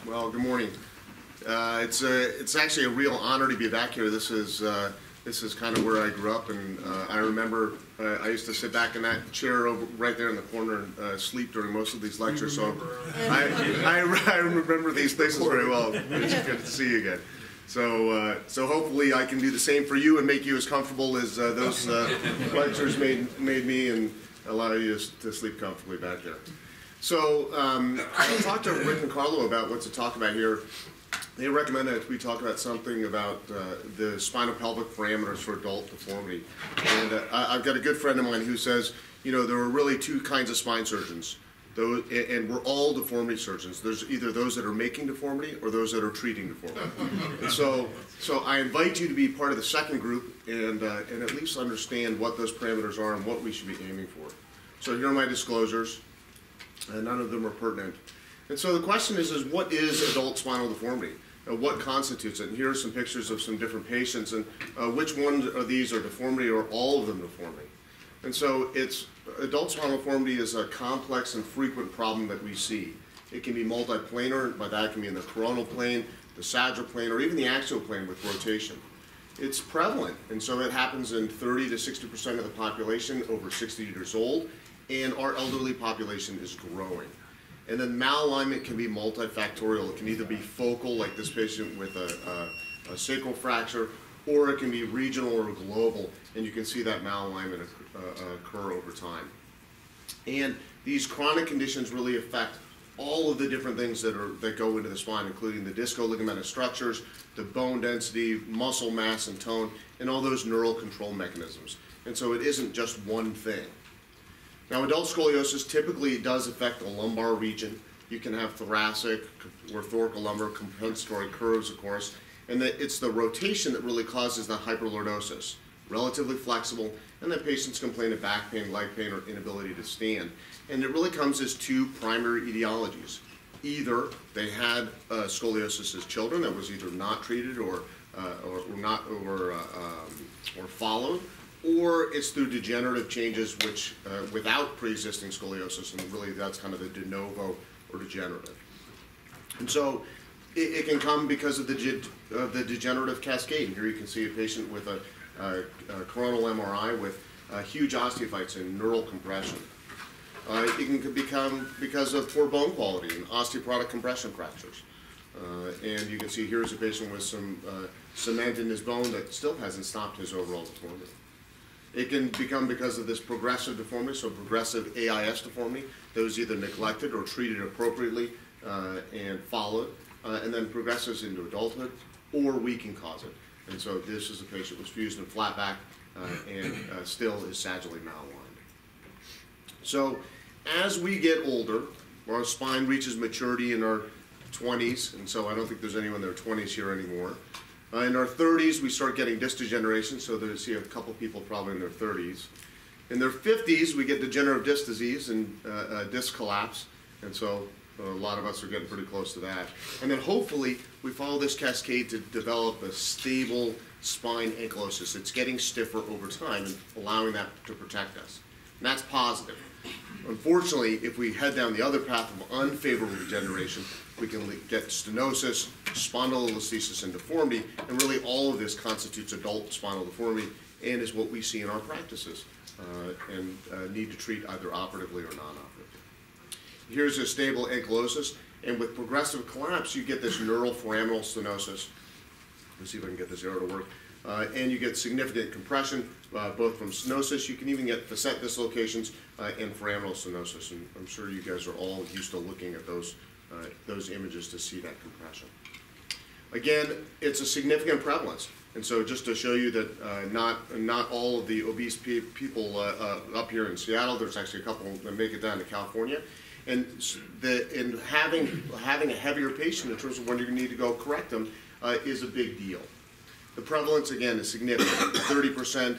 Well, good morning. It's actually a real honor to be back here. This is kind of where I grew up, and I remember I used to sit back in that chair over right there in the corner and sleep during most of these lectures. So I remember these places very well. It's good to see you again. So hopefully I can do the same for you and make you as comfortable as those lectures made me, and allow you to sleep comfortably back there. So I talked to Rick and Carlo about what to talk about here. They recommend that we talk about something about the spinopelvic parameters for adult deformity. And I've got a good friend of mine who says, you know, there are really two kinds of spine surgeons. And we're all deformity surgeons. There's either those that are making deformity or those that are treating deformity. And so I invite you to be part of the second group and at least understand what those parameters are and what we should be aiming for. So here are my disclosures. None of them are pertinent. And so the question is what is adult spinal deformity? What constitutes it? And here are some pictures of some different patients, and which ones of these are deformity or all of them deformity? And so adult spinal deformity is a complex and frequent problem that we see. It can be multiplanar, by that it can be in the coronal plane, the sagittal plane, or even the axial plane with rotation. It's prevalent, and so it happens in 30 to 60% of the population over 60 years old, and our elderly population is growing. And then malalignment can be multifactorial. It can either be focal, like this patient with a sacral fracture, or it can be regional or global, and you can see that malalignment occur over time. And these chronic conditions really affect all of the different things that go into the spine, including the disco-ligamentous structures, the bone density, muscle mass and tone, and all those neural control mechanisms. And so it isn't just one thing. Now, adult scoliosis typically does affect the lumbar region. You can have thoracic or thoracolumbar compensatory curves, of course, and it's the rotation that really causes the hyperlordosis. Relatively flexible, and then patients complain of back pain, leg pain, or inability to stand. And it really comes as two primary etiologies. Either they had scoliosis as children that was either not treated or followed, or it's through degenerative changes which without pre-existing scoliosis, and really that's kind of the de novo or degenerative. And so it can come because of the degenerative cascade. Here you can see a patient with a coronal MRI with huge osteophytes and neural compression. It can become because of poor bone quality and osteoporotic compression fractures. And you can see here's a patient with some cement in his bone that still hasn't stopped his overall deformity. It can become because of this progressive deformity, so progressive AIS deformity that was either neglected or treated appropriately and followed, and then progresses into adulthood, or we can cause it. And so this is a patient with fused and flat back and still is sagittally malaligned. So as we get older, our spine reaches maturity in our 20s, and so I don't think there's anyone in their 20s here anymore. In our 30s, we start getting disc degeneration, so you see a couple people probably in their 30s. In their 50s, we get degenerative disc disease and disc collapse, and so a lot of us are getting pretty close to that. And then hopefully, we follow this cascade to develop a stable spine ankylosis. It's getting stiffer over time and allowing that to protect us. And that's positive. Unfortunately, if we head down the other path of unfavorable degeneration, we can get stenosis, spondylolisthesis, and deformity, and really all of this constitutes adult spinal deformity and is what we see in our practices and need to treat either operatively or non-operatively. Here's a stable ankylosis, and with progressive collapse, you get this neural foraminal stenosis. Let's see if I can get this arrow to work. And you get significant compression, both from stenosis. You can even get facet dislocations and foraminal stenosis. And I'm sure you guys are all used to looking at those images to see that compression. Again, it's a significant prevalence. And so just to show you that not all of the obese people up here in Seattle, there's actually a couple that make it down to California. And having a heavier patient in terms of when you need to go correct them is a big deal. The prevalence, again, is significant, 30%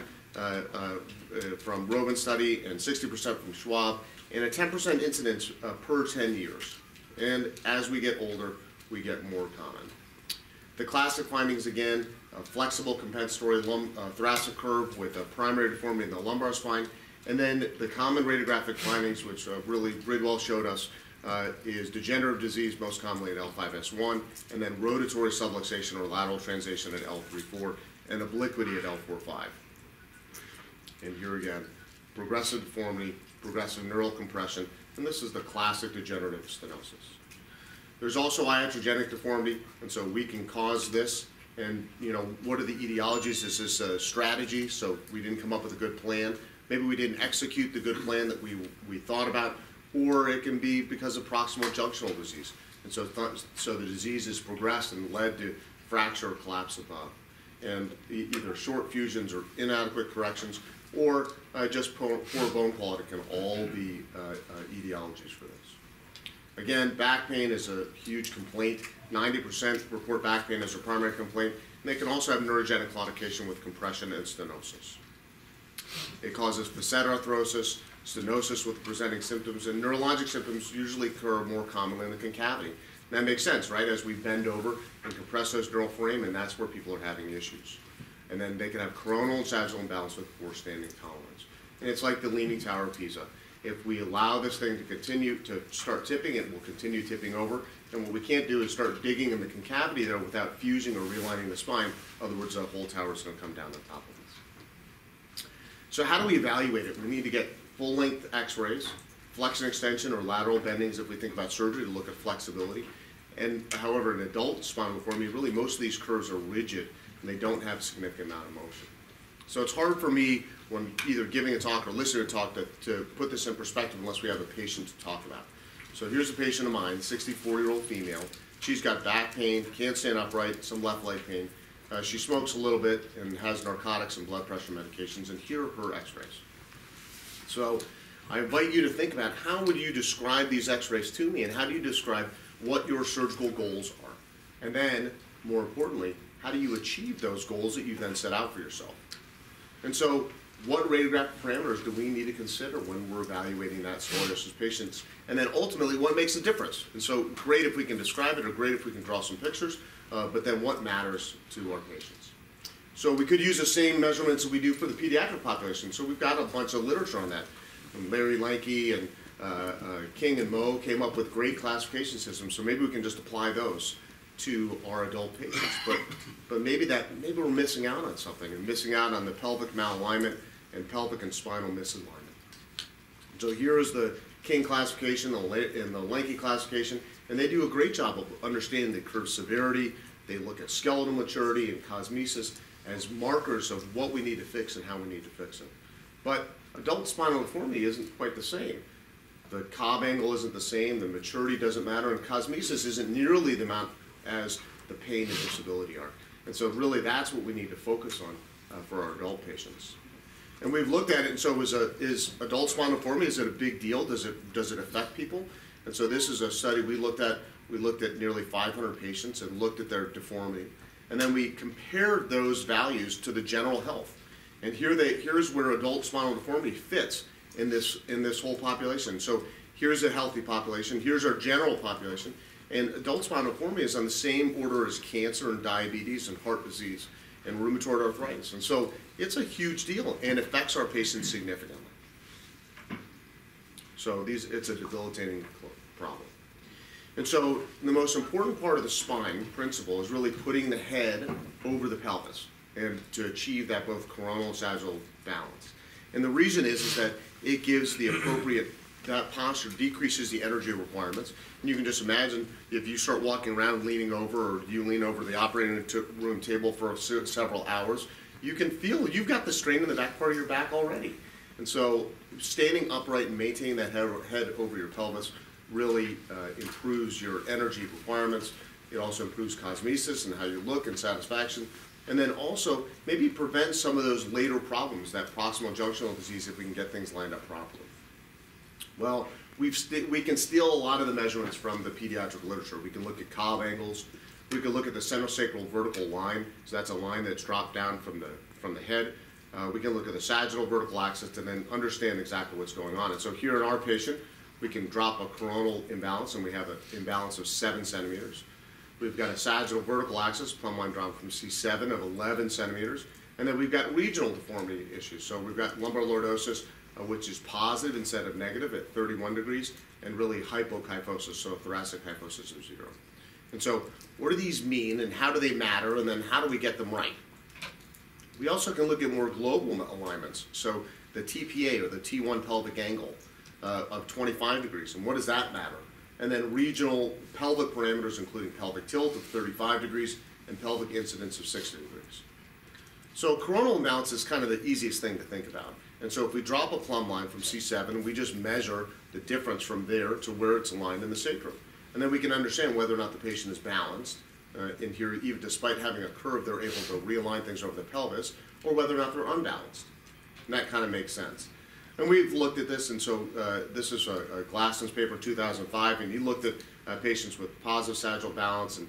from Robin study and 60% from Schwab, and a 10% incidence per 10 years. And as we get older, we get more common. The classic findings, again, a flexible compensatory thoracic curve with a primary deformity in the lumbar spine, and then the common radiographic findings, which really Bridwell showed us, is degenerative disease, most commonly at L5-S1, and then rotatory subluxation or lateral translation at L3-4, and obliquity at L4-5. And here again, progressive deformity, progressive neural compression, and this is the classic degenerative stenosis. There's also iatrogenic deformity, and so we can cause this. And what are the etiologies? Is this a strategy? So we didn't come up with a good plan. Maybe we didn't execute the good plan that we thought about, or it can be because of proximal junctional disease. And so the disease has progressed and led to fracture or collapse above. And either short fusions or inadequate corrections, or just poor bone quality can all be etiologies for this. Again, back pain is a huge complaint. 90% report back pain as their primary complaint. And they can also have neurogenic claudication with compression and stenosis. It causes facet arthrosis, stenosis with presenting symptoms, and neurologic symptoms usually occur more commonly in the concavity. And that makes sense, right? As we bend over and compress those neural foramen, that's where people are having issues. And then they can have coronal and sagittal imbalance with poor standing tolerance. And it's like the Leaning Tower of Pisa. If we allow this thing to continue to start tipping, it will continue tipping over. And what we can't do is start digging in the concavity there without fusing or realigning the spine. In other words, the whole tower is going to come down on top of this. So how do we evaluate it? We need to get full-length x-rays, flexion extension or lateral bendings if we think about surgery to look at flexibility. And however, in adult spinal deformity, really most of these curves are rigid and they don't have a significant amount of motion. So it's hard for me when either giving a talk or listening to a talk to put this in perspective unless we have a patient to talk about. So here's a patient of mine, 64-year-old female. She's got back pain, can't stand upright, some left leg pain. She smokes a little bit and has narcotics and blood pressure medications, and here are her x-rays. So I invite you to think about how would you describe these x-rays to me, and how do you describe what your surgical goals are? And then, more importantly, how do you achieve those goals that you then set out for yourself? And so, what radiographic parameters do we need to consider when we're evaluating that scoliosis patients? And then ultimately, what makes a difference? And so, great if we can describe it, or great if we can draw some pictures, but then what matters to our patients? So we could use the same measurements that we do for the pediatric population. So we've got a bunch of literature on that. And Larry Lanke and King and Moe came up with great classification systems, so maybe we can just apply those to our adult patients. But maybe we're missing out on something, and missing out on the pelvic malalignment and pelvic and spinal misalignment. So here is the King classification and the Lanke classification, and they do a great job of understanding the curve severity. They look at skeletal maturity and cosmesis as markers of what we need to fix and how we need to fix it. But adult spinal deformity isn't quite the same. The Cobb angle isn't the same, the maturity doesn't matter, and cosmesis isn't nearly the amount as the pain and disability are. And so really that's what we need to focus on for our adult patients. And we've looked at it, and so is adult spinal deformity, is it a big deal? Does it affect people? And so this is a study we looked at. We looked at nearly 500 patients and looked at their deformity. And then we compared those values to the general health. And here's where adult spinal deformity fits in this whole population. So here's a healthy population, here's our general population, and adult spinal deformity is on the same order as cancer and diabetes and heart disease and rheumatoid arthritis. And so it's a huge deal and affects our patients significantly. So it's a debilitating problem. And so the most important part of the spine principle is really putting the head over the pelvis and to achieve that both coronal and sagittal balance. And the reason is that it gives the appropriate, that posture decreases the energy requirements. And you can just imagine if you start walking around leaning over, or you lean over the operating room table for several hours, you can feel you've got the strain in the back part of your back already. And so standing upright and maintaining that head over your pelvis really improves your energy requirements. It also improves cosmesis and how you look and satisfaction. And then also maybe prevent some of those later problems, that proximal junctional disease, if we can get things lined up properly. Well, we can steal a lot of the measurements from the pediatric literature. We can look at Cobb angles. We can look at the centrosacral vertical line. So that's a line that's dropped down from the head. We can look at the sagittal vertical axis and then understand exactly what's going on. And so here in our patient, we can drop a coronal imbalance, and we have an imbalance of 7 centimeters. We've got a sagittal vertical axis, plumb line drawn from C7 of 11 centimeters. And then we've got regional deformity issues. So we've got lumbar lordosis which is positive instead of negative at 31 degrees, and really hypokyphosis, so thoracic kyphosis of 0. And so what do these mean, and how do they matter, and then how do we get them right? We also can look at more global alignments, so the TPA, or the T1 pelvic angle of 25 degrees, and what does that matter? And then regional pelvic parameters, including pelvic tilt of 35 degrees and pelvic incidence of 60 degrees. So coronal imbalance is kind of the easiest thing to think about. And so if we drop a plumb line from C7, we just measure the difference from there to where it's aligned in the sacrum. And then we can understand whether or not the patient is balanced. In here, even despite having a curve, they're able to realign things over the pelvis, or whether or not they're unbalanced. And that kind of makes sense. And we've looked at this, and so this is a Glaston's paper, 2005, and he looked at patients with positive sagittal balance and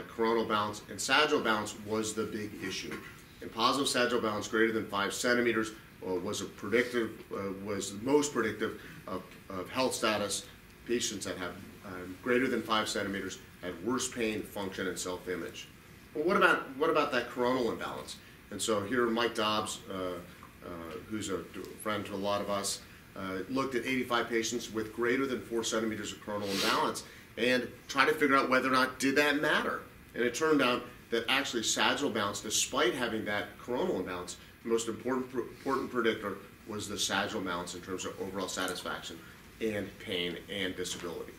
coronal balance, and sagittal balance was the big issue. And positive sagittal balance greater than 5 centimeters was the most predictive of health status. Patients that have greater than 5 centimeters had worse pain, function, and self-image. Well, what about that coronal imbalance? And so here, Mike Dobbs, who's a friend to a lot of us, looked at 85 patients with greater than 4 centimeters of coronal imbalance and tried to figure out whether or not did that matter. And it turned out that actually sagittal balance, despite having that coronal imbalance, the most important predictor was the sagittal balance in terms of overall satisfaction and pain and disability.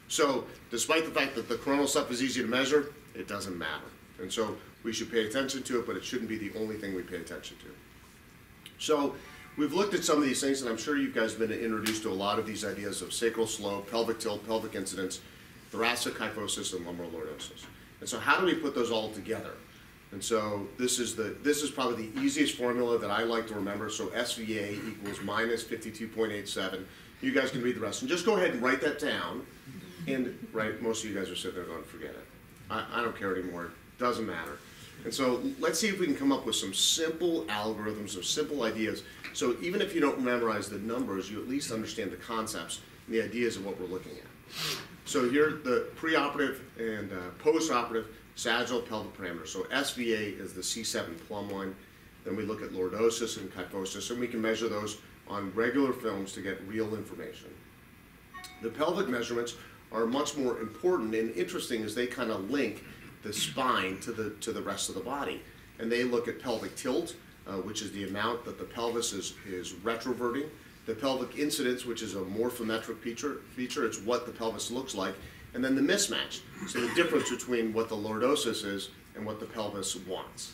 So despite the fact that the coronal stuff is easy to measure, it doesn't matter. And so we should pay attention to it, but it shouldn't be the only thing we pay attention to. So we've looked at some of these things, and I'm sure you guys have been introduced to a lot of these ideas of sacral slope, pelvic tilt, pelvic incidence, thoracic kyphosis, and lumbar lordosis. And so how do we put those all together? And so this is probably the easiest formula that I like to remember. So SVA equals minus 52.87. You guys can read the rest. And just go ahead and write that down. And right, most of you guys are sitting there going, forget it. I don't care anymore. It doesn't matter. And so let's see if we can come up with some simple algorithms or simple ideas. So even if you don't memorize the numbers, you at least understand the concepts and the ideas of what we're looking at. So here, the preoperative and postoperative sagittal pelvic parameters. So SVA is the C7 plumb line. Then we look at lordosis and kyphosis, and we can measure those on regular films to get real information. The pelvic measurements are much more important and interesting as they kind of link the spine to the rest of the body. And they look at pelvic tilt, which is the amount that the pelvis is retroverting. The pelvic incidence, which is a morphometric feature, it's what the pelvis looks like. And then the mismatch, so the difference between what the lordosis is and what the pelvis wants.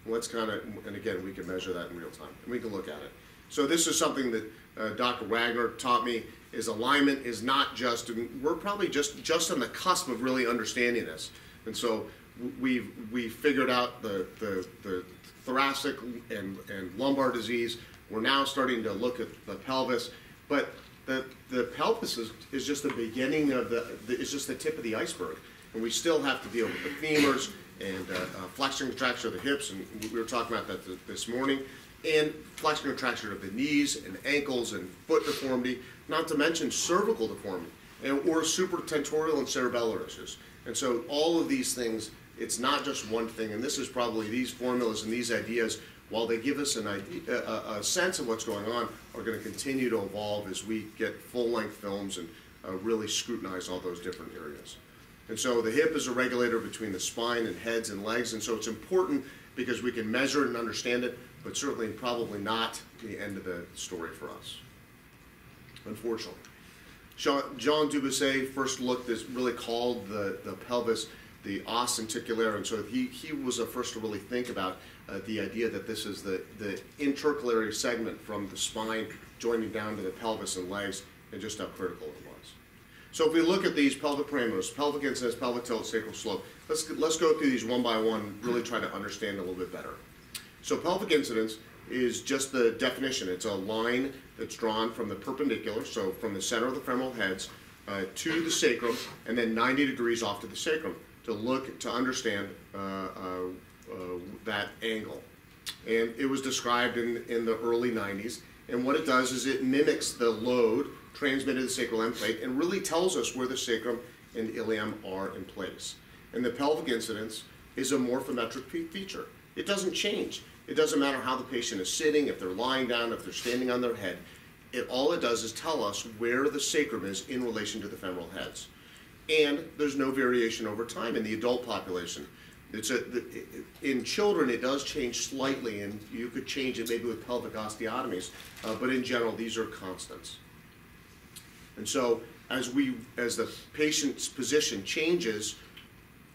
Let's kind of, and again, we can measure that in real time, and we can look at it. So this is something that Dr. Wagner taught me, is alignment is not just, we're probably just on the cusp of really understanding this. And so we figured out the thoracic and lumbar disease. We're now starting to look at the pelvis, but the pelvis is just the beginning of it's just the tip of the iceberg. And we still have to deal with the femurs and flexion contracture of the hips, and we were talking about that this morning, and flexion contracture of the knees and ankles and foot deformity, not to mention cervical deformity, or supratentorial and cerebellar issues. And so all of these things, it's not just one thing, and this is probably these formulas and these ideas, while they give us a sense of what's going on, are going to continue to evolve as we get full-length films and really scrutinize all those different areas. And so the hip is a regulator between the spine and heads and legs, and so it's important because we can measure it and understand it, but certainly probably not the end of the story for us, unfortunately. Jean Dubuisset first looked at, really called the pelvis the os centiculaire, and so he was the first to really think about the idea that this is the intercalary segment from the spine joining down to the pelvis and legs, and just how critical it was. So if we look at these pelvic parameters, pelvic incidence, pelvic tilt, sacral slope, let's go through these one by one, really try to understand a little bit better. So pelvic incidence is just the definition. It's a line that's drawn from the perpendicular, so from the center of the femoral heads to the sacrum, and then 90 degrees off to the sacrum to understand that angle. And it was described in the early 90s, and what it does is it mimics the load transmitted to the sacral end plate and really tells us where the sacrum and ilium are in place. And the pelvic incidence is a morphometric feature. It doesn't change. It doesn't matter how the patient is sitting, if they're lying down, if they're standing on their head. all it does is tell us where the sacrum is in relation to the femoral heads. And there's no variation over time in the adult population. In children, it does change slightly, and you could change it maybe with pelvic osteotomies, but in general, these are constants. And so as the patient's position changes,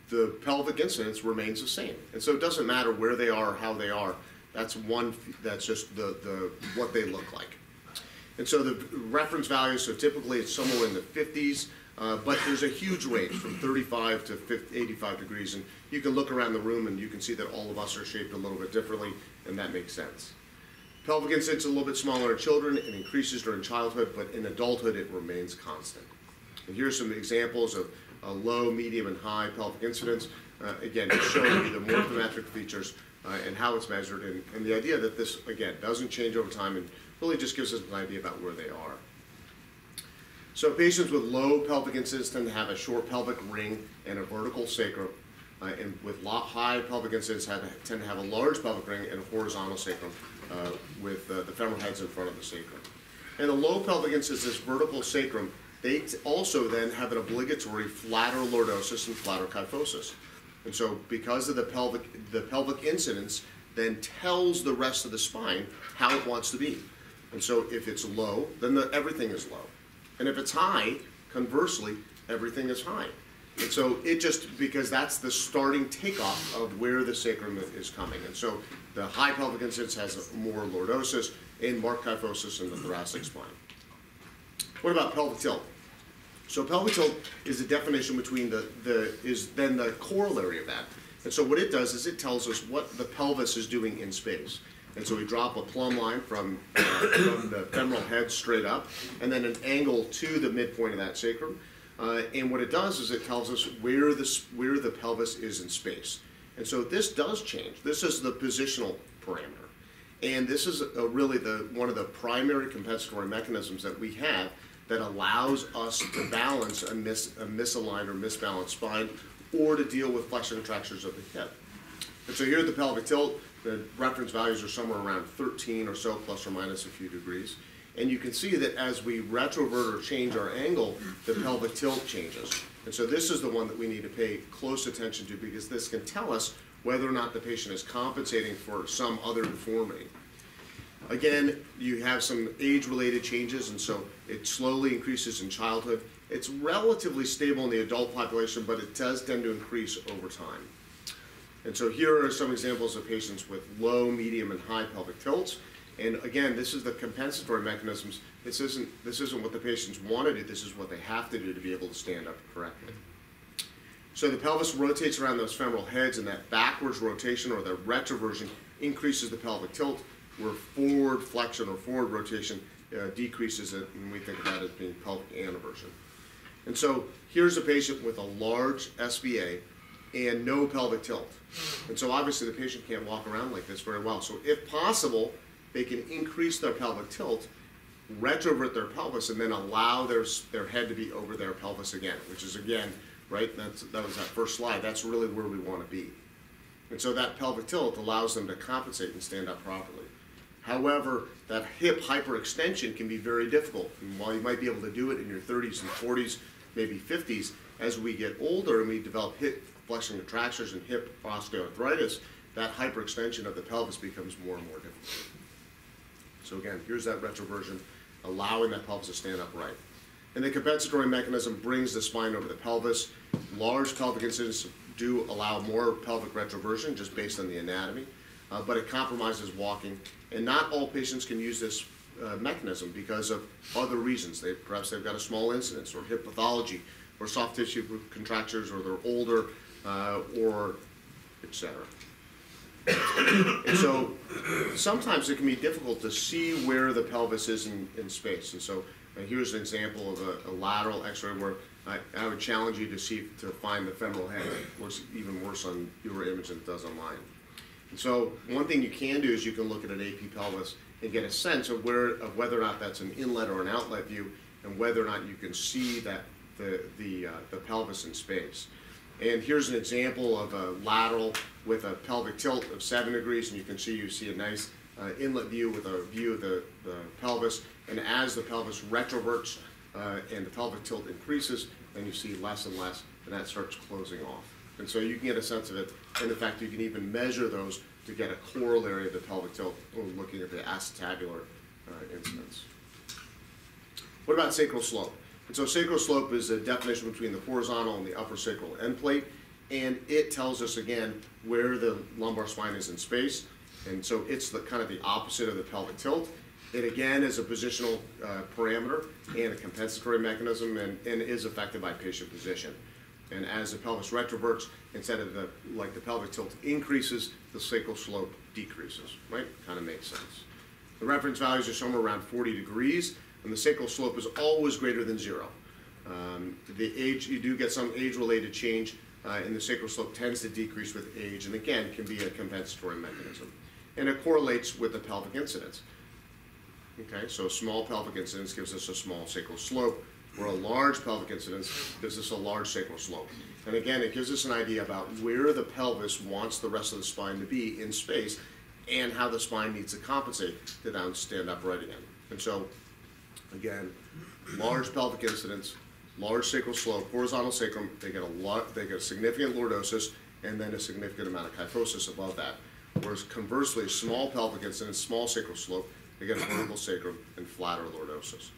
the pelvic incidence remains the same. And so it doesn't matter where they are or how they are. That's just what they look like. And so the reference values, so typically it's somewhere in the 50s, but there's a huge range from 35 to 85 degrees. And you can look around the room and you can see that all of us are shaped a little bit differently, and that makes sense. Pelvic incidence is a little bit smaller in children. It increases during childhood, but in adulthood it remains constant. And here's some examples of low, medium, and high pelvic incidence. Again, it's showing you the morphometric features and how it's measured, and the idea that this, again, doesn't change over time and really just gives us an idea about where they are. So patients with low pelvic incidence tend to have a short pelvic ring and a vertical sacrum, and with high pelvic incidence tend to have a large pelvic ring and a horizontal sacrum with the femoral heads in front of the sacrum. And the low pelvic incidence, this vertical sacrum, they also then have an obligatory flatter lordosis and flatter kyphosis. And so because of the pelvic incidence then tells the rest of the spine how it wants to be. And so if it's low, then everything is low. And if it's high, conversely, everything is high. And so because that's the starting takeoff of where the sacrum is coming. And so the high pelvic incidence has more lordosis and marked kyphosis in the thoracic spine. What about pelvic tilt? So pelvic tilt is the definition between is then the corollary of that. And so what it does is it tells us what the pelvis is doing in space. And so we drop a plumb line from the femoral head straight up, and then an angle to the midpoint of that sacrum. And what it does is it tells us where the pelvis is in space. And so this does change. This is the positional parameter. And this is really one of the primary compensatory mechanisms that we have that allows us to balance a misaligned or misbalanced spine, or to deal with flexion contractures of the hip. And so here at the pelvic tilt, the reference values are somewhere around 13 or so, plus or minus a few degrees. And you can see that as we retrovert or change our angle, the pelvic tilt changes. And so this is the one that we need to pay close attention to, because this can tell us whether or not the patient is compensating for some other deformity. Again, you have some age-related changes, and so it slowly increases in childhood. It's relatively stable in the adult population, but it does tend to increase over time. And so here are some examples of patients with low, medium, and high pelvic tilts. And again, this is the compensatory mechanisms. This isn't what the patients want to do. This is what they have to do to be able to stand up correctly. So the pelvis rotates around those femoral heads, and that backwards rotation, or the retroversion, increases the pelvic tilt, where forward flexion or forward rotation decreases it, and we think of that as being pelvic aneversion. And so here's a patient with a large SVA and no pelvic tilt. And so obviously the patient can't walk around like this very well. So if possible, they can increase their pelvic tilt, retrovert their pelvis, and then allow their head to be over their pelvis again, which is, again, right, that was that first slide. That's really where we want to be. And so that pelvic tilt allows them to compensate and stand up properly. However, that hip hyperextension can be very difficult. And while you might be able to do it in your 30s and 40s, maybe 50s, as we get older and we develop hip flexion contractures and hip osteoarthritis, that hyperextension of the pelvis becomes more and more difficult. So again, here's that retroversion, allowing that pelvis to stand upright. And the compensatory mechanism brings the spine over the pelvis. Large pelvic incidences do allow more pelvic retroversion just based on the anatomy, but it compromises walking. And not all patients can use this mechanism because of other reasons. Perhaps they've got a small incidence, or hip pathology, or soft tissue contractures, or they're older, or etc. And so sometimes it can be difficult to see where the pelvis is in space. And so here's an example of a lateral x-ray where I would challenge you to find the femoral head. It looks even worse on your image than it does online. And so one thing you can do is you can look at an AP pelvis and get a sense of whether or not that's an inlet or an outlet view, and whether or not you can see that the pelvis in space. And here's an example of a lateral with a pelvic tilt of 7 degrees, and you see a nice inlet view with a view of the pelvis, And as the pelvis retroverts and the pelvic tilt increases, then you see less and less, and that starts closing off. And so you can get a sense of it. And in fact, you can even measure those to get a corollary of the pelvic tilt when looking at the acetabular incidence. What about sacral slope? And so sacral slope is a definition between the horizontal and the upper sacral end plate, and it tells us again where the lumbar spine is in space. And so it's the kind of the opposite of the pelvic tilt. It again is a positional parameter and a compensatory mechanism, and is affected by patient position. And as the pelvis retroverts, instead of the pelvic tilt increases, the sacral slope decreases, right? Kind of makes sense. The reference values are somewhere around 40 degrees, and the sacral slope is always greater than 0. The age, you do get some age-related change, and the sacral slope tends to decrease with age, and again, can be a compensatory mechanism. And it correlates with the pelvic incidence. Okay, so a small pelvic incidence gives us a small sacral slope, where a large pelvic incidence gives us a large sacral slope. And again, it gives us an idea about where the pelvis wants the rest of the spine to be in space, and how the spine needs to compensate to then stand upright again. And so, again, large pelvic incidence, large sacral slope, horizontal sacrum, they get a significant lordosis, and then a significant amount of kyphosis above that. Whereas conversely, small pelvic incidence, small sacral slope, they get a vertical sacrum and flatter lordosis.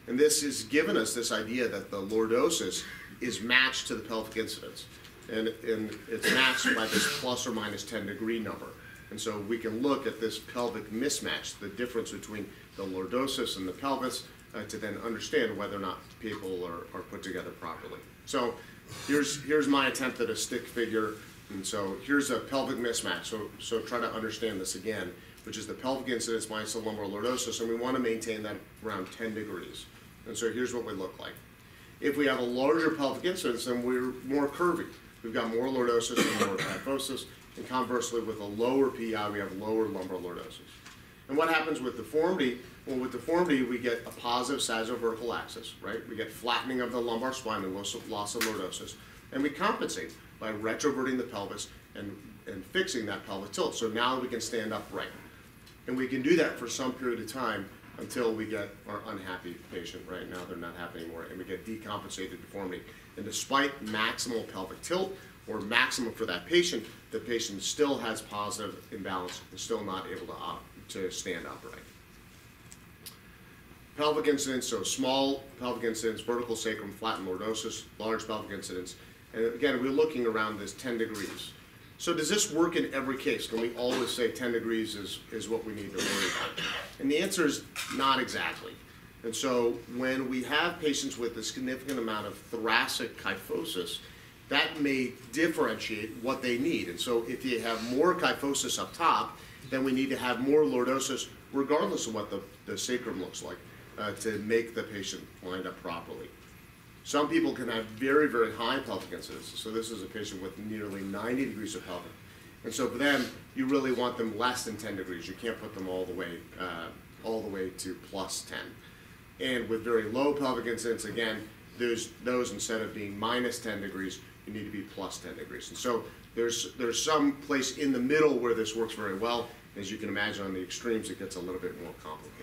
And this has given us this idea that the lordosis is matched to the pelvic incidence. And it's matched by this plus or minus 10 degree number. And so we can look at this pelvic mismatch, the difference between the lordosis and the pelvis, to then understand whether or not people are put together properly. So here's my attempt at a stick figure. And so here's a pelvic mismatch. So try to understand this again, which is the pelvic incidence minus the lumbar lordosis, and we want to maintain that around 10 degrees. And so here's what we look like. If we have a larger pelvic incidence, then we're more curvy. We've got more lordosis and more kyphosis, and conversely, with a lower PI, we have lower lumbar lordosis. And what happens with deformity? Well, with deformity, we get a positive sagittal-vertical axis, right? We get flattening of the lumbar spine and loss of lordosis, and we compensate by retroverting the pelvis and fixing that pelvic tilt. So now we can stand upright. And we can do that for some period of time until we get our unhappy patient. Right now, they're not happy anymore, and we get decompensated deformity. And despite maximal pelvic tilt or maximum for that patient, the patient still has positive imbalance and still not able to stand upright. Pelvic incidence, so small pelvic incidence, vertical sacrum, flattened lordosis, large pelvic incidence. And again, we're looking around this 10 degrees. So does this work in every case? Can we always say 10 degrees is what we need to worry about? And the answer is not exactly. And so when we have patients with a significant amount of thoracic kyphosis, that may differentiate what they need. And so if you have more kyphosis up top, then we need to have more lordosis, regardless of what the sacrum looks like, to make the patient wind up properly. Some people can have very, very high pelvic incidences. So this is a patient with nearly 90 degrees of pelvic. And so for them, you really want them less than 10 degrees. You can't put them all the way to plus 10. And with very low pelvic incidence, again, those instead of being minus 10 degrees, you need to be plus 10 degrees. And so there's some place in the middle where this works very well. As you can imagine, on the extremes, it gets a little bit more complicated.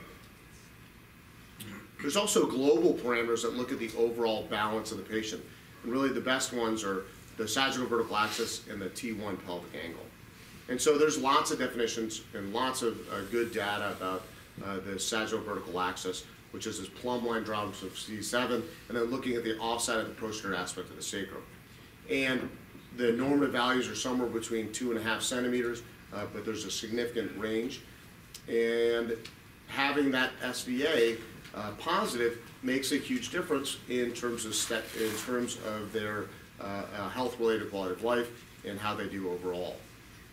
There's also global parameters that look at the overall balance of the patient. And really the best ones are the sagittal vertical axis and the T1 pelvic angle. And so there's lots of definitions and lots of good data about the sagittal vertical axis, which is this plumb line drops of C7, and then looking at the offside of the posterior aspect of the sacrum. And the normative values are somewhere between 2.5 centimeters, but there's a significant range. And having that SVA positive makes a huge difference in terms of their health-related quality of life and how they do overall.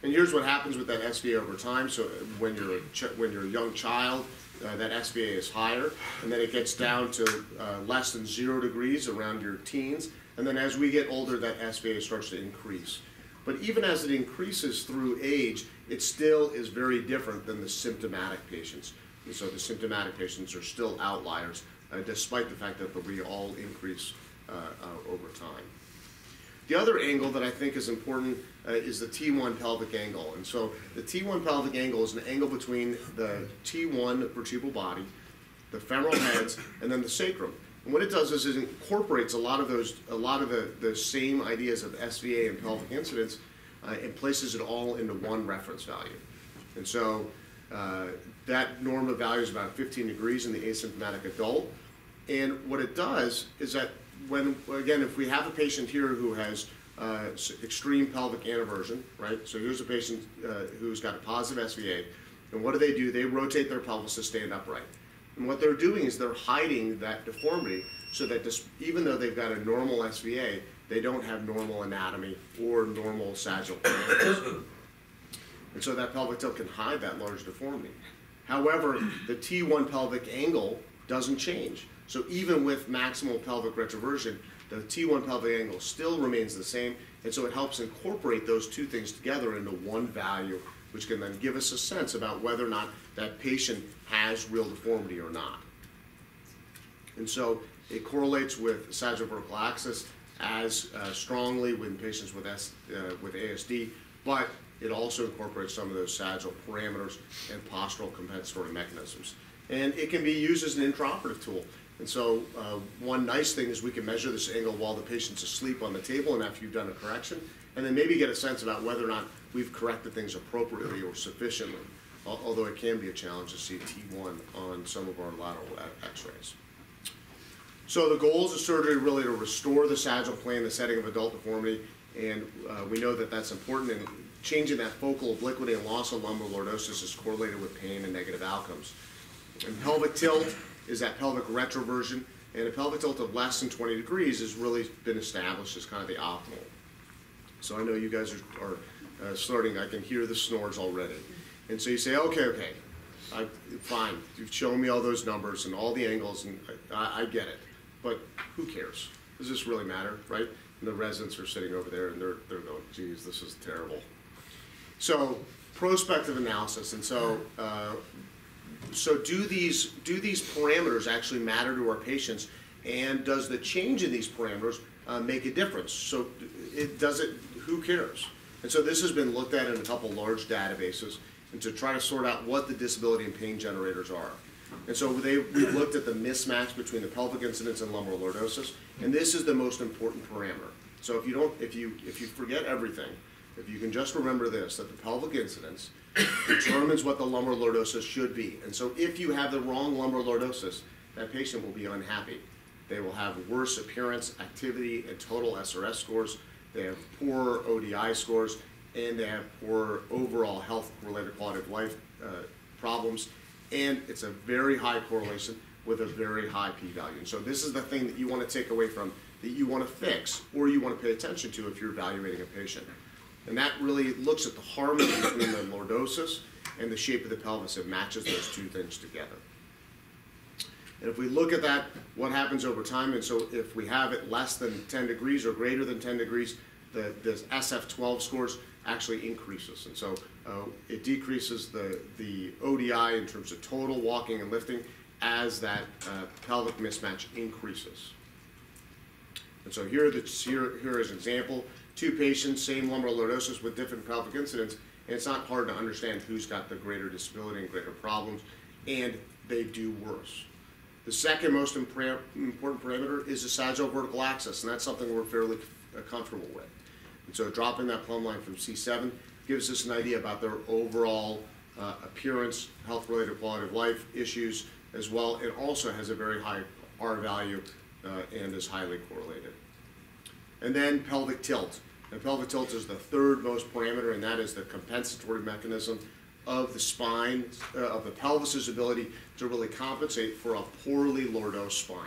And here's what happens with that SVA over time. So when you're a young child, that SVA is higher, and then it gets down to less than 0 degrees around your teens. And then as we get older, that SVA starts to increase. But even as it increases through age, it still is very different than the symptomatic patients. And so the symptomatic patients are still outliers, despite the fact that we all increase over time. The other angle that I think is important is the T1 pelvic angle. And so the T1 pelvic angle is an angle between the T1 vertebral body the femoral heads, and then the sacrum. And what it does is it incorporates a lot of the same ideas of SVA and pelvic incidence and places it all into one reference value. And so that normative value is about 15 degrees in the asymptomatic adult. And what it does is that when, again, if we have a patient here who has extreme pelvic anteversion, right? So here's a patient who's got a positive SVA, and what do? They rotate their pelvis to stand upright. And what they're doing is they're hiding that deformity so that even though they've got a normal SVA, they don't have normal anatomy or normal sagittal parameters. And so that pelvic tilt can hide that large deformity. However, the T1 pelvic angle doesn't change. So even with maximal pelvic retroversion, the T1 pelvic angle still remains the same, and so it helps incorporate those two things together into one value, which can then give us a sense about whether or not that patient has real deformity or not. And so it correlates with sagittal vertical axis as strongly with patients with ASD, but it also incorporates some of those sagittal parameters and postural compensatory mechanisms. And it can be used as an intraoperative tool. And so one nice thing is we can measure this angle while the patient's asleep on the table and after you've done a correction, and then maybe get a sense about whether or not we've corrected things appropriately or sufficiently, although it can be a challenge to see T1 on some of our lateral x-rays. So the goals of surgery are really to restore the sagittal plane in the setting of adult deformity, and we know that that's important, and changing that focal obliquity and loss of lumbar lordosis is correlated with pain and negative outcomes. And pelvic tilt is that pelvic retroversion, and a pelvic tilt of less than 20 degrees has really been established as kind of the optimal. So I know you guys are starting, I can hear the snores already. And so you say, okay, fine, you've shown me all those numbers and all the angles, and I get it, but who cares? Does this really matter, right? And the residents are sitting over there and they're going, geez, this is terrible. So prospective analysis, and so do these parameters actually matter to our patients, and does the change in these parameters make a difference? So who cares? And so this has been looked at in a couple large databases and to try to sort out what the disability and pain generators are. And so we've looked at the mismatch between the pelvic incidence and lumbar lordosis, and this is the most important parameter. So if you forget everything, if you can just remember this, that the pelvic incidence determines what the lumbar lordosis should be. And so if you have the wrong lumbar lordosis, that patient will be unhappy. They will have worse appearance, activity, and total SRS scores. They have poor ODI scores, and they have poor overall health-related quality of life problems. And it's a very high correlation with a very high p-value. And so this is the thing that you want to take away from, that you want to fix, or you want to pay attention to if you're evaluating a patient. And that really looks at the harmony between the lordosis and the shape of the pelvis and matches those two things together. And if we look at that, what happens over time, and so if we have it less than 10 degrees or greater than 10 degrees, the SF12 scores actually increases. And so it decreases the ODI in terms of total walking and lifting as that pelvic mismatch increases. And so here is an example. Two patients, same lumbar lordosis with different pelvic incidence, and it's not hard to understand who's got the greater disability and greater problems, and they do worse. The second most important parameter is the sagittal vertical axis, and that's something we're fairly comfortable with. And so dropping that plumb line from C7 gives us an idea about their overall appearance, health-related quality of life issues as well. It also has a very high R value and is highly correlated. And then pelvic tilt. And pelvic tilt is the third most parameter, and that is the compensatory mechanism of the spine, of the pelvis's ability to really compensate for a poorly lordosed spine.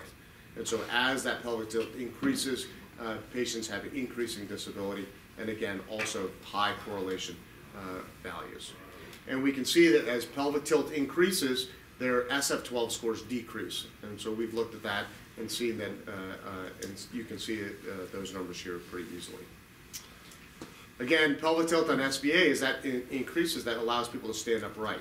And so as that pelvic tilt increases, patients have increasing disability, and again, also high correlation values. And we can see that as pelvic tilt increases, their SF12 scores decrease. And so we've looked at that and seen that, and you can see those numbers here pretty easily. Again, pelvic tilt on SVA is that increases, that allows people to stand upright.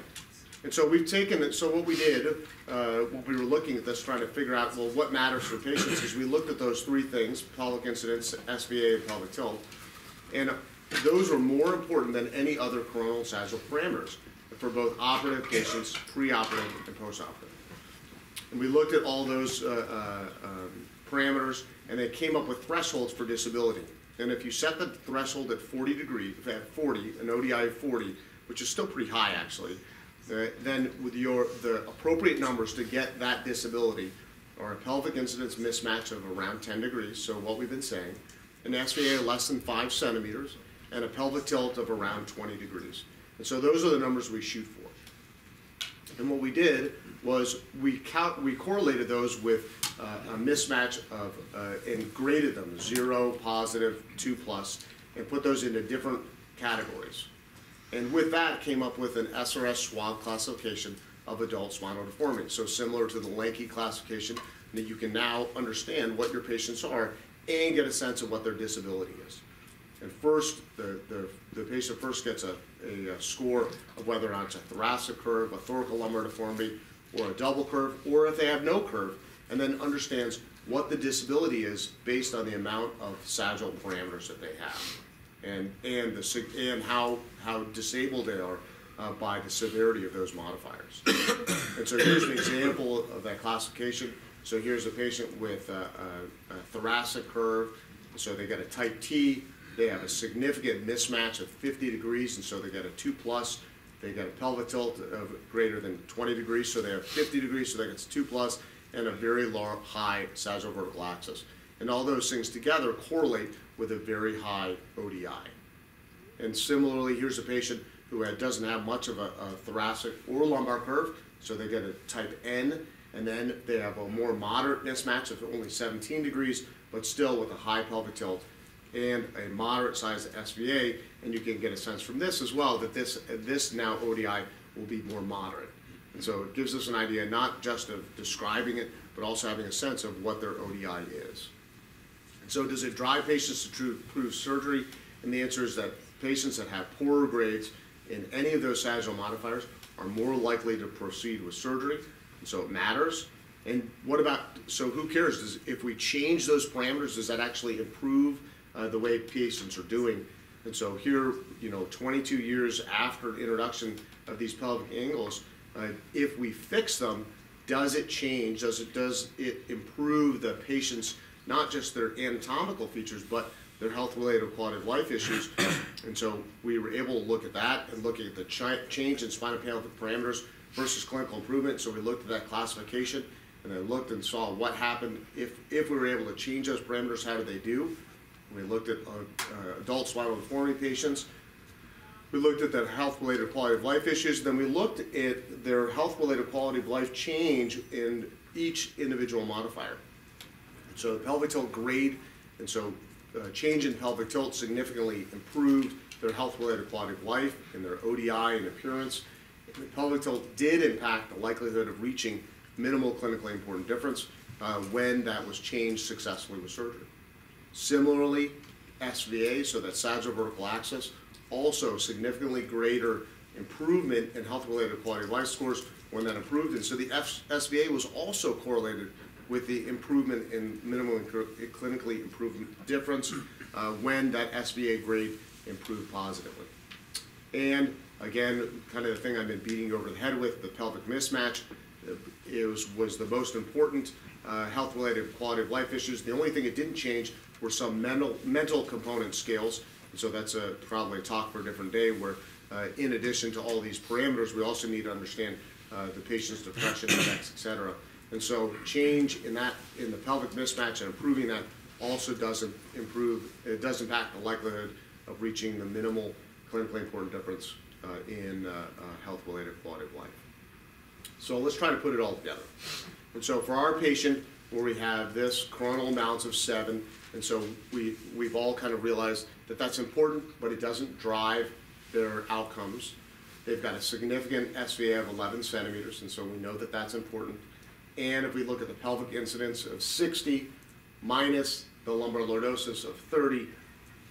And so we've taken it, so what we did, when we were looking at this, trying to figure out, well, what matters for patients, is we looked at those three things, pelvic incidence, SVA, and pelvic tilt, and those were more important than any other coronal sagittal parameters for both operative patients, preoperative, and postoperative. And we looked at all those parameters, and they came up with thresholds for disability. And if you set the threshold at 40 degrees, at 40, an ODI of 40, which is still pretty high actually, then with the appropriate numbers to get that disability are a pelvic incidence mismatch of around 10 degrees, so what we've been saying, an SVA less than 5 centimeters, and a pelvic tilt of around 20 degrees. And so those are the numbers we shoot for. And what we did was we correlated those with a mismatch of, and graded them, 0, positive, 2 plus, and put those into different categories. And with that came up with an SRS-Schwab Classification of adult spinal deformity. So similar to the Lanky classification, that you can now understand what your patients are and get a sense of what their disability is. And first, the patient first gets a score of whether or not it's a thoracic curve, a thoracolumbar deformity, or a double curve, or if they have no curve, and then understands what the disability is based on the amount of sagittal parameters that they have, and how disabled they are by the severity of those modifiers. And so here's an example of that classification. So here's a patient with a thoracic curve, so they get a type T. They have a significant mismatch of 50 degrees, and so they get a 2 plus. They get a pelvic tilt of greater than 20 degrees, so they have 50 degrees, so that gets 2 plus, and a very high sagittal vertical axis. And all those things together correlate with a very high ODI. And similarly, here's a patient who doesn't have much of a thoracic or lumbar curve, so they get a type N, and then they have a more moderate mismatch of only 17 degrees, but still with a high pelvic tilt and a moderate sized SVA, and you can get a sense from this as well that this now ODI will be more moderate. And so it gives us an idea not just of describing it, but also having a sense of what their ODI is. And so does it drive patients to prove surgery? And the answer is that patients that have poorer grades in any of those sagittal modifiers are more likely to proceed with surgery, and so it matters. And what about, so who cares? If we change those parameters, does that actually improve the way patients are doing? And so here, 22 years after the introduction of these pelvic angles, if we fix them, does it change? Does it improve the patient's, not just their anatomical features, but their health-related quality of life issues? And so we were able to look at that and look at the change in spinopelvic parameters versus clinical improvement. So we looked at that classification and then looked and saw what happened if we were able to change those parameters. How did they do? We looked at adult spinal deformity patients. We looked at their health-related quality of life issues. Then we looked at their health-related quality of life change in each individual modifier. So the pelvic tilt grade, and so change in pelvic tilt significantly improved their health-related quality of life and their ODI and appearance. And the pelvic tilt did impact the likelihood of reaching minimal clinically important difference when that was changed successfully with surgery. Similarly, SVA, so that sagittal vertical axis, also significantly greater improvement in health-related quality of life scores when that improved. And so the SVA was also correlated with the improvement in minimal clinically improvement difference when that SVA grade improved positively. And again, kind of the thing I've been beating over the head with, the pelvic mismatch, was the most important health-related quality of life issues. The only thing it didn't change were some mental component scales. And so that's probably a talk for a different day, where in addition to all these parameters, we also need to understand the patient's depression index, et cetera. And so change in the pelvic mismatch and improving that also doesn't improve, it does impact the likelihood of reaching the minimal clinically important difference in health-related quality of life. So let's try to put it all together. And so for our patient, where we have this coronal imbalance of 7, and so we've all kind of realized that that's important, but it doesn't drive their outcomes. They've got a significant SVA of 11 centimeters, and so we know that that's important. And if we look at the pelvic incidence of 60 minus the lumbar lordosis of 30,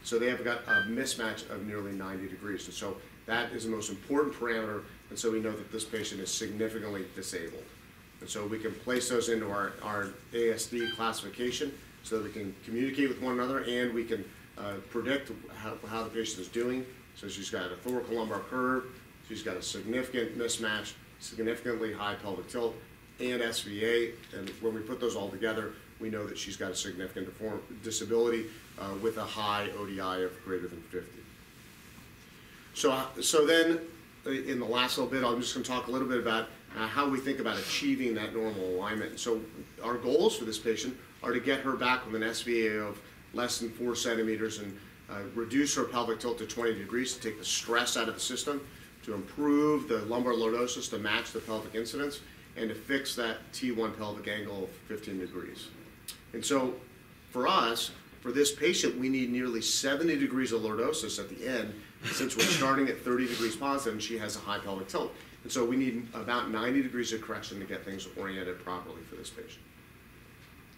so they have got a mismatch of nearly 90 degrees. And so that is the most important parameter, and so we know that this patient is significantly disabled. And so we can place those into our ASD classification so that we can communicate with one another, and we can predict how the patient is doing. So she's got a thoracolumbar curve, she's got a significant mismatch, significantly high pelvic tilt, and SVA, and when we put those all together, we know that she's got a significant disability with a high ODI of greater than 50. So then, in the last little bit, I'm just going to talk a little bit about how we think about achieving that normal alignment. So our goals for this patient are to get her back with an SVA of less than 4 centimeters and reduce her pelvic tilt to 20 degrees to take the stress out of the system, to improve the lumbar lordosis to match the pelvic incidence, and to fix that T1 pelvic angle of 15 degrees. And so for us, for this patient, we need nearly 70 degrees of lordosis at the end, since we're starting at 30 degrees positive and she has a high pelvic tilt. And so we need about 90 degrees of correction to get things oriented properly for this patient.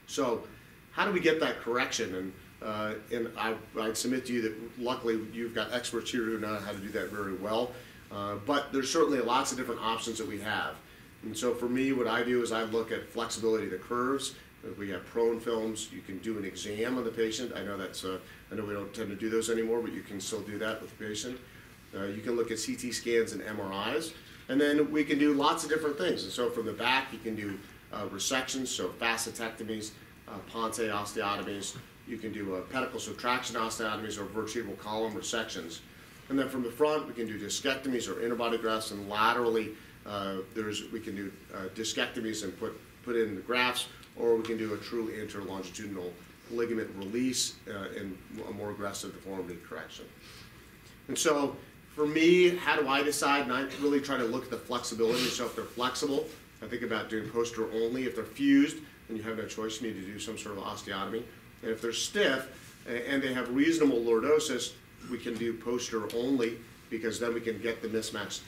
So how do we get that correction? And I'd submit to you that luckily you've got experts here who know how to do that very well. But there's certainly lots of different options that we have. And so for me, what I do is I look at flexibility of the curves. We have prone films. You can do an exam on the patient. I know I know we don't tend to do those anymore, but you can still do that with the patient. You can look at CT scans and MRIs. And then we can do lots of different things. And so from the back, you can do resections, so facetectomies, ponte osteotomies. You can do pedicle subtraction osteotomies or vertebral column resections. And then from the front, we can do discectomies or interbody grafts, and laterally, we can do discectomies and put in the grafts, or we can do a true interlongitudinal ligament release and a more aggressive deformity correction. And so for me, how do I decide? And I really try to look at the flexibility. So if they're flexible, I think about doing posterior only. If they're fused, then you have no choice. You need to do some sort of osteotomy. And if they're stiff and they have reasonable lordosis, we can do posterior only, because then we can get the mismatch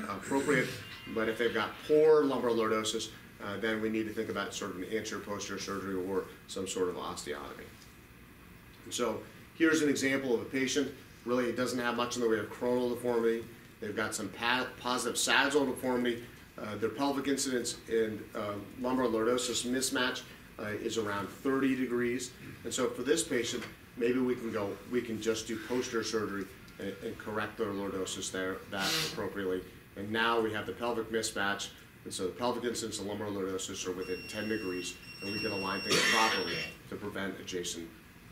appropriate. But if they've got poor lumbar lordosis, then we need to think about sort of an anterior-posterior surgery or some sort of osteotomy. And so here's an example of a patient. Really, it doesn't have much in the way of coronal deformity. They've got some positive sagittal deformity. Their pelvic incidence and lumbar lordosis mismatch is around 30 degrees. And so for this patient, maybe we can just do posterior surgery and correct their lordosis that appropriately. And now we have the pelvic mismatch, and so the pelvic incidence and lumbar lordosis are within 10 degrees, and we can align things properly to prevent adjacent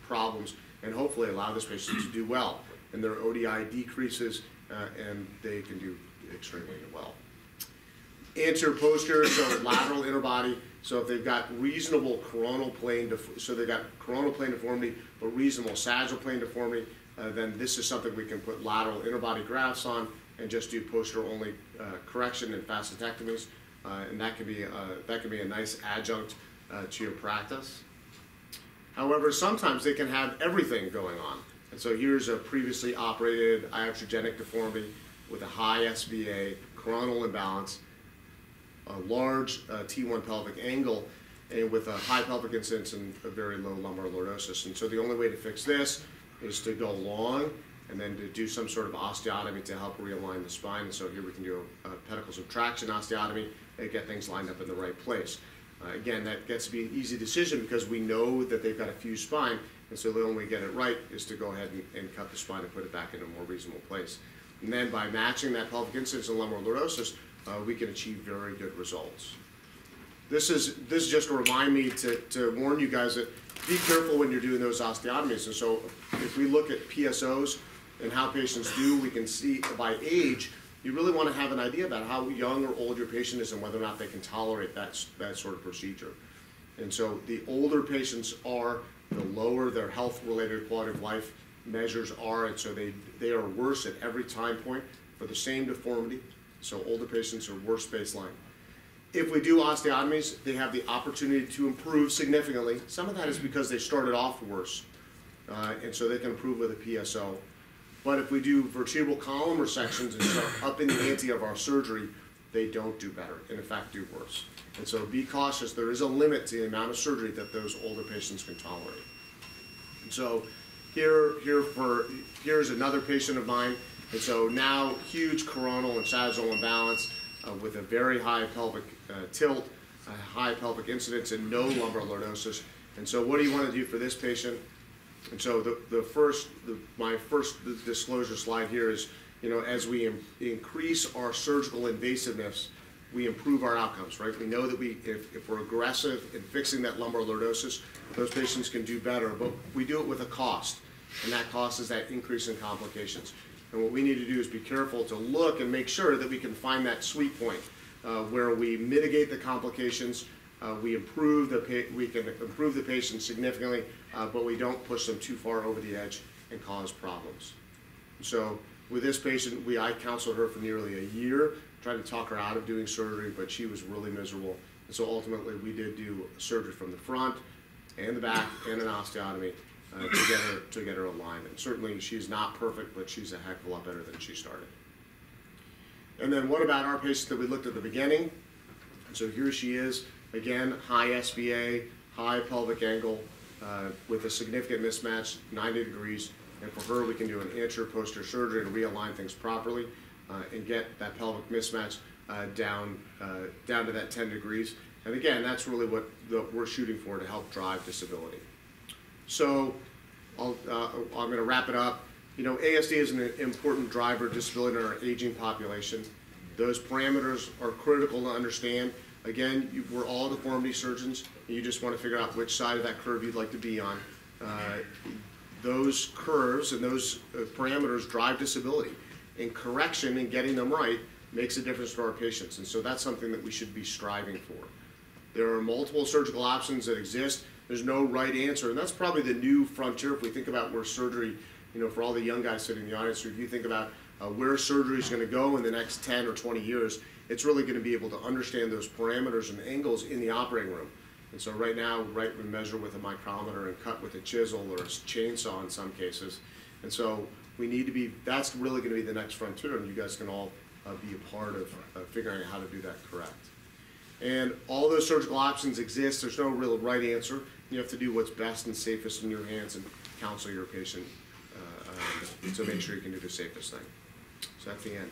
problems and hopefully allow this patient to do well. And their ODI decreases, and they can do extremely well. Anterior posterior, so lateral interbody. So if they've got reasonable coronal plane, so they've got coronal plane deformity, but reasonable sagittal plane deformity, then this is something we can put lateral interbody grafts on and just do posterior only correction and facetectomies, and that can be a nice adjunct to your practice. However, sometimes they can have everything going on. And so here's a previously operated iatrogenic deformity with a high SVA, coronal imbalance, a large T1 pelvic angle, and with a high pelvic incidence and a very low lumbar lordosis. And so the only way to fix this is to go long and then to do some sort of osteotomy to help realign the spine. And so here we can do a pedicle subtraction osteotomy and get things lined up in the right place. Again, that gets to be an easy decision because we know that they've got a fused spine, and so the only way to get it right is to go ahead and cut the spine and put it back in a more reasonable place. And then by matching that pelvic incidence and lumbar lordosis, we can achieve very good results. This is just to remind me to warn you guys that be careful when you're doing those osteotomies. And so if we look at PSOs and how patients do, we can see by age, you really want to have an idea about how young or old your patient is and whether or not they can tolerate that sort of procedure. And so the older patients are, the lower their health-related quality of life measures are, and so they are worse at every time point for the same deformity. So older patients are worse baseline. If we do osteotomies, they have the opportunity to improve significantly. Some of that is because they started off worse, and so they can improve with a PSO. But if we do vertebral column resections and start up in the ante of our surgery, they don't do better, and in fact do worse. And so be cautious. There is a limit to the amount of surgery that those older patients can tolerate. And so here's another patient of mine. And so now huge coronal and sagittal imbalance with a very high pelvic tilt, a high pelvic incidence, and no lumbar lordosis. And so what do you want to do for this patient? And so my first disclosure slide here is, as we increase our surgical invasiveness, we improve our outcomes, right? We know that if we're aggressive in fixing that lumbar lordosis, those patients can do better, but we do it with a cost, and that cost is that increase in complications. And what we need to do is be careful to look and make sure that we can find that sweet point where we mitigate the complications, we can improve the patient significantly, but we don't push them too far over the edge and cause problems. So with this patient, I counseled her for nearly a year, tried to talk her out of doing surgery, but she was really miserable. And so ultimately we did do surgery from the front and the back and an osteotomy to get her aligned. And certainly she's not perfect, but she's a heck of a lot better than she started. And then what about our patient that we looked at the beginning? So here she is, again, high SVA, high pelvic angle, with a significant mismatch, 90 degrees. And for her, we can do an anterior posterior surgery to realign things properly and get that pelvic mismatch down to that 10 degrees. And again, that's really what we're shooting for to help drive disability. So I'm going to wrap it up. You know, ASD is an important driver of disability in our aging population. Those parameters are critical to understand. Again, we're all deformity surgeons, and you just want to figure out which side of that curve you'd like to be on. Those curves and those parameters drive disability, and correction and getting them right makes a difference for our patients, and so that's something that we should be striving for. There are multiple surgical options that exist. There's no right answer, and that's probably the new frontier if we think about where surgery, you know, for all the young guys sitting in the audience, if you think about where surgery is going to go in the next 10 or 20 years, it's really going to be able to understand those parameters and angles in the operating room. And so right now, we measure with a micrometer and cut with a chisel or a chainsaw in some cases. And so we need to be, that's really going to be the next frontier, and you guys can all be a part of figuring out how to do that correct. And all those surgical options exist. There's no real right answer. You have to do what's best and safest in your hands and counsel your patient to make sure you can do the safest thing. So that's the end.